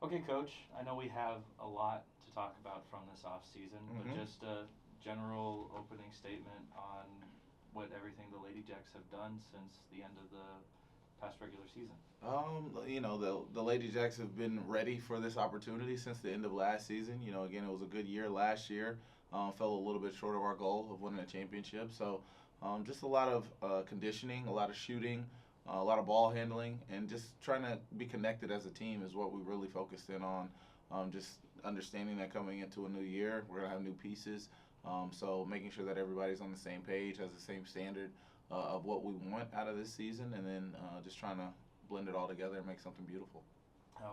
Okay, Coach, I know we have a lot to talk about from this off season, but Mm-hmm. just a general opening statement on what everything the Lady Jacks have done since the end of the past regular season. The Lady Jacks have been ready for this opportunity since the end of last season. Again, it was a good year last year. Fell a little bit short of our goal of winning a championship. So, just a lot of conditioning, a lot of shooting, a lot of ball handling, and just trying to be connected as a team is what we really focused in on. Just understanding that coming into a new year, we're gonna have new pieces. So making sure that everybody's on the same page, has the same standard of what we want out of this season, and then just trying to blend it all together and make something beautiful.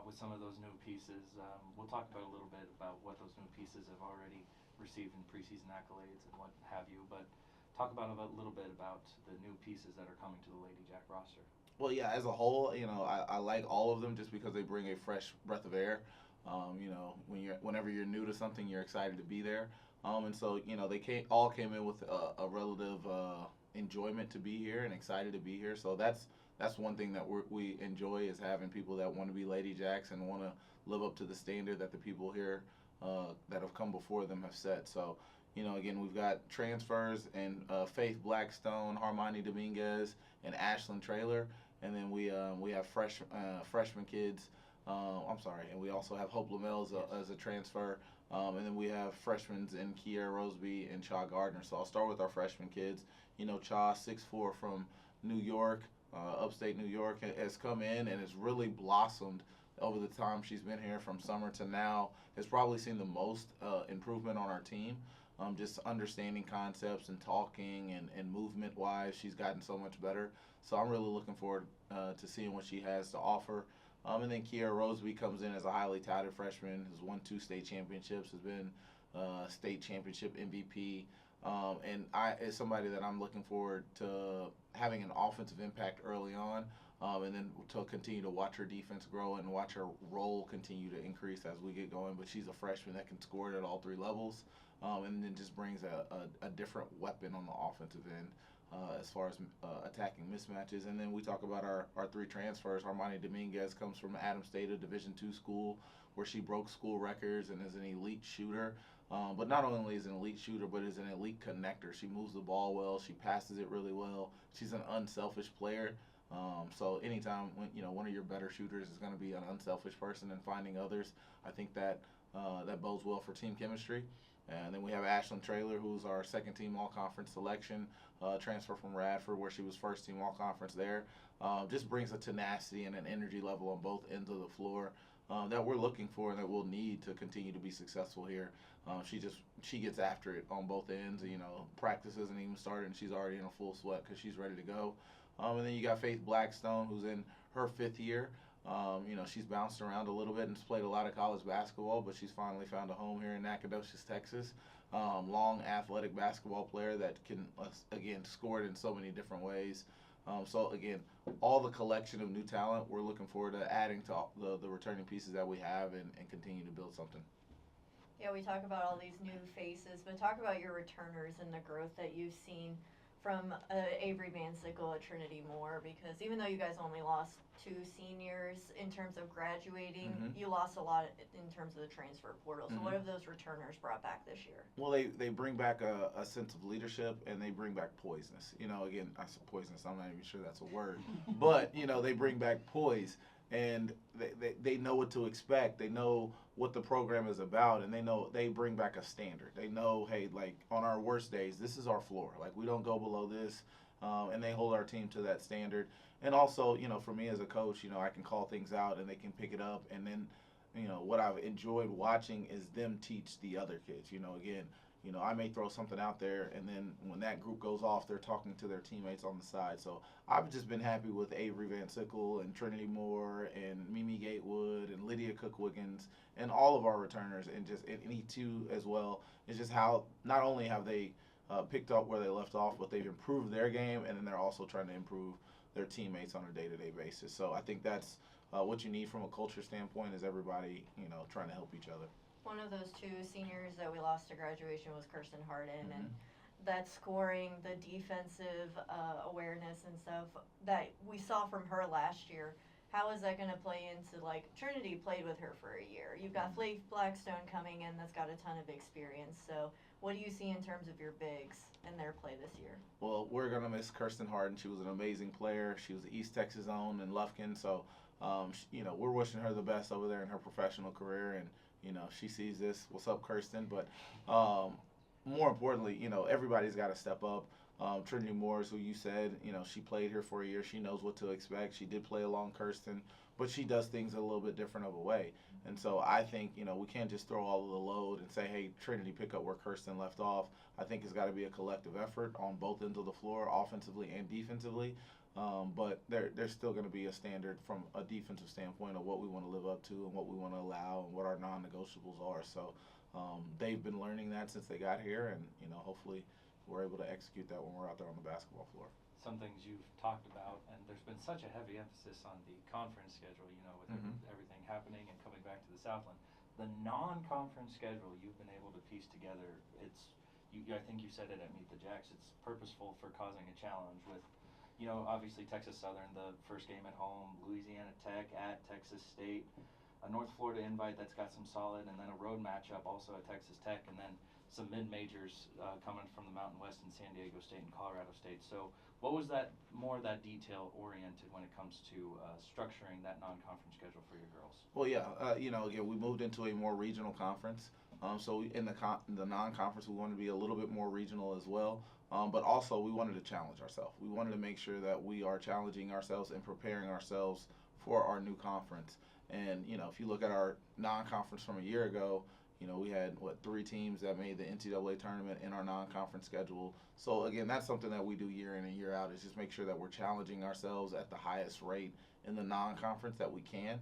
With some of those new pieces, we'll talk about a little bit about what those new pieces have already received in preseason accolades and what have you, but talk about a little bit about the new pieces that are coming to the Lady Jack roster. Well, yeah, as a whole, I like all of them just because they bring a fresh breath of air. Whenever you're new to something, you're excited to be there. And so, all came in with a relative enjoyment to be here and excited to be here. So that's one thing that we enjoy is having people that want to be Lady Jacks and want to live up to the standard that the people here that have come before them have set. So, again, we've got transfers and Faith Blackstone, Harmony Dominguez, and Ashlyn Traylor, and then we have freshman kids. I'm sorry, and we also have Hope Lamel as a transfer, and then we have freshmen in Kiera Roseby and Cha Gardner. So I'll start with our freshman kids. Cha, 6'4" from New York, upstate New York, has come in and has really blossomed over the time she's been here from summer to now. Has probably seen the most improvement on our team. Just understanding concepts and talking and movement wise, she's gotten so much better. So I'm really looking forward to seeing what she has to offer. And then Kiera Roseby comes in as a highly touted freshman, has won 2 state championships, has been state championship MVP. And I is somebody that I'm looking forward to having an offensive impact early on, and then to continue to watch her defense grow and watch her role continue to increase as we get going. But she's a freshman that can score it at all 3 levels, and then just brings a different weapon on the offensive end. As far as attacking mismatches. And then we talk about our 3 transfers. Armani Dominguez comes from Adams State, a Division II school, where she broke school records and is an elite shooter. But not only is an elite shooter, but is an elite connector. She moves the ball well. She passes it really well. She's an unselfish player. So anytime one of your better shooters is going to be an unselfish person and finding others, I think that that bodes well for team chemistry. And then we have Ashlyn Traylor, who's our second team all conference selection, transfer from Radford, where she was first team all conference there. Just brings a tenacity and an energy level on both ends of the floor that we're looking for and that we'll need to continue to be successful here. She gets after it on both ends. Practice hasn't even started and she's already in a full sweat because she's ready to go. And then you got Faith Blackstone, who's in her 5th year. She's bounced around a little bit and has played a lot of college basketball, but she's finally found a home here in Nacogdoches, Texas. Long athletic basketball player that can, again, score it in so many different ways. So, again, all the collection of new talent, we're looking forward to adding to the returning pieces that we have and continue to build something. Yeah, we talk about all these new faces, but talk about your returners and the growth that you've seen from Avery Van Sickle at Trinity Moore, because even though you guys only lost 2 seniors in terms of graduating, Mm-hmm. you lost a lot in terms of the transfer portal. So Mm-hmm. what have those returners brought back this year? Well, they bring back a sense of leadership and they bring back poisonous. Again, I said poisonous. I'm not even sure that's a word, but they bring back poise and they know what to expect. They know what the program is about, and they bring back a standard. They know, hey, like on our worst days, this is our floor. Like we don't go below this, and they hold our team to that standard. And also, for me as a coach, I can call things out and they can pick it up, and then what I've enjoyed watching is them teach the other kids. Again, I may throw something out there, and then when that group goes off, they're talking to their teammates on the side. So I've just been happy with Avery Van Sickle and Trinity Moore and Mimi Gatewood and Lydia Cook Wiggins and all of our returners, and just and E2 as well. It's just how not only have they picked up where they left off, but they've improved their game, and then they're also trying to improve their teammates on a day-to-day basis. So I think that's what you need from a culture standpoint is everybody, trying to help each other. One of those 2 seniors that we lost to graduation was Kirsten Harden, Mm-hmm. and that scoring, the defensive awareness and stuff that we saw from her last year how is that going to play into, like, Trinity played with her for a year. You've got Flake Blackstone coming in that's got a ton of experience. So what do you see in terms of your bigs and their play this year? Well, we're going to miss Kirsten Harden. She was an amazing player. She was the East Texas own in Lufkin. So, we're wishing her the best over there in her professional career. And, she sees this. What's up, Kirsten? But more importantly, everybody's got to step up. Trinity Morris, who you said, she played here for a year. She knows what to expect. She did play along Kirsten, but she does things a little bit different of a way. And so I think, we can't just throw all of the load and say, hey, Trinity, pick up where Kirsten left off. I think it's got to be a collective effort on both ends of the floor, offensively and defensively. But there's still going to be a standard from a defensive standpoint of what we want to live up to and what we want to allow and what our non-negotiables are. So they've been learning that since they got here, and, hopefully we're able to execute that when we're out there on the basketball floor. Some things you've talked about, and there's been such a heavy emphasis on the conference schedule, with everything happening and coming back to the Southland. The non-conference schedule you've been able to piece together, I think you said it at Meet the Jacks, it's purposeful for causing a challenge with, obviously Texas Southern, the first game at home, Louisiana Tech at Texas State, a North Florida invite that's got some solid, and then a road matchup also at Texas Tech, and then some mid-majors coming from the Mountain West in San Diego State and Colorado State. So what was that detail-oriented when it comes to structuring that non-conference schedule for your girls? Well, yeah, again, we moved into a more regional conference. So in the non-conference, we wanted to be a little bit more regional as well. But also, we wanted to challenge ourselves. We wanted to make sure that we are challenging ourselves and preparing ourselves for our new conference. And, if you look at our non-conference from a year ago, we had, 3 teams that made the NCAA tournament in our non-conference schedule. So, again, that's something that we do year in and year out, is just make sure that we're challenging ourselves at the highest rate in the non-conference that we can,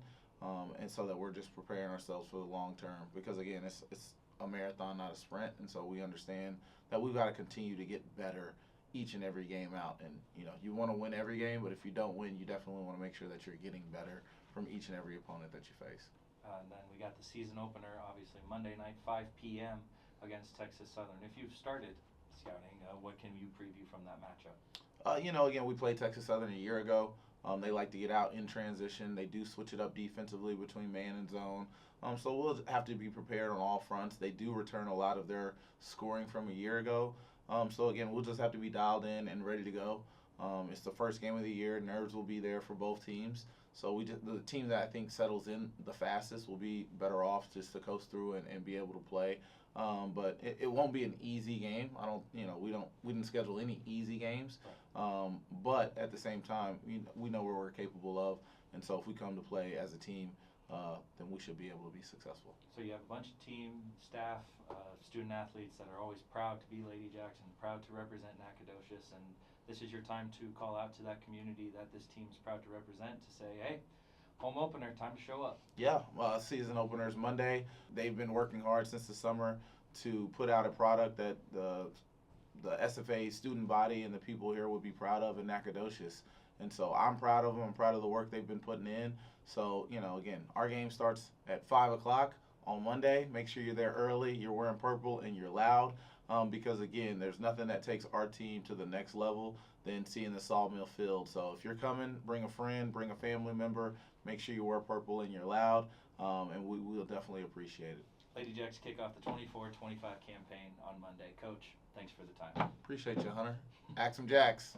and so that we're just preparing ourselves for the long term. Because, again, it's a marathon, not a sprint, and so we understand that we've got to continue to get better each and every game out. And, you want to win every game, but if you don't win, you definitely want to make sure that you're getting better from each and every opponent that you face. And then we got the season opener, obviously, Monday night, 5 p.m. against Texas Southern. If you've started scouting, what can you preview from that matchup? Again, we played Texas Southern a year ago. They like to get out in transition. They do switch it up defensively between man and zone. So we'll have to be prepared on all fronts. They do return a lot of their scoring from a year ago. So, again, we'll just have to be dialed in and ready to go. It's the first game of the year. Nerves will be there for both teams. So the team that I think settles in the fastest will be better off just to coast through and be able to play. But it won't be an easy game. We didn't schedule any easy games. But at the same time, we know what we're capable of, and so if we come to play as a team, then we should be able to be successful. So you have a bunch of team, staff, student athletes that are always proud to be Lady Jacks and proud to represent Nacogdoches, and this is your time to call out to that community that this team's proud to represent, to say, hey, home opener, time to show up. Yeah, season opener's Monday. They've been working hard since the summer to put out a product that the SFA student body and the people here would be proud of in Nacogdoches. And so I'm proud of them. I'm proud of the work they've been putting in. So, again, our game starts at 5 o'clock on Monday. Make sure you're there early, you're wearing purple, and you're loud. Because, again, there's nothing that takes our team to the next level than seeing the Sawmill field. So if you're coming, bring a friend, bring a family member. Make sure you wear purple and you're loud, and we will definitely appreciate it. Lady Jacks kick off the 24-25 campaign on Monday. Coach, thanks for the time. Appreciate you, Hunter. Axe 'em Jacks.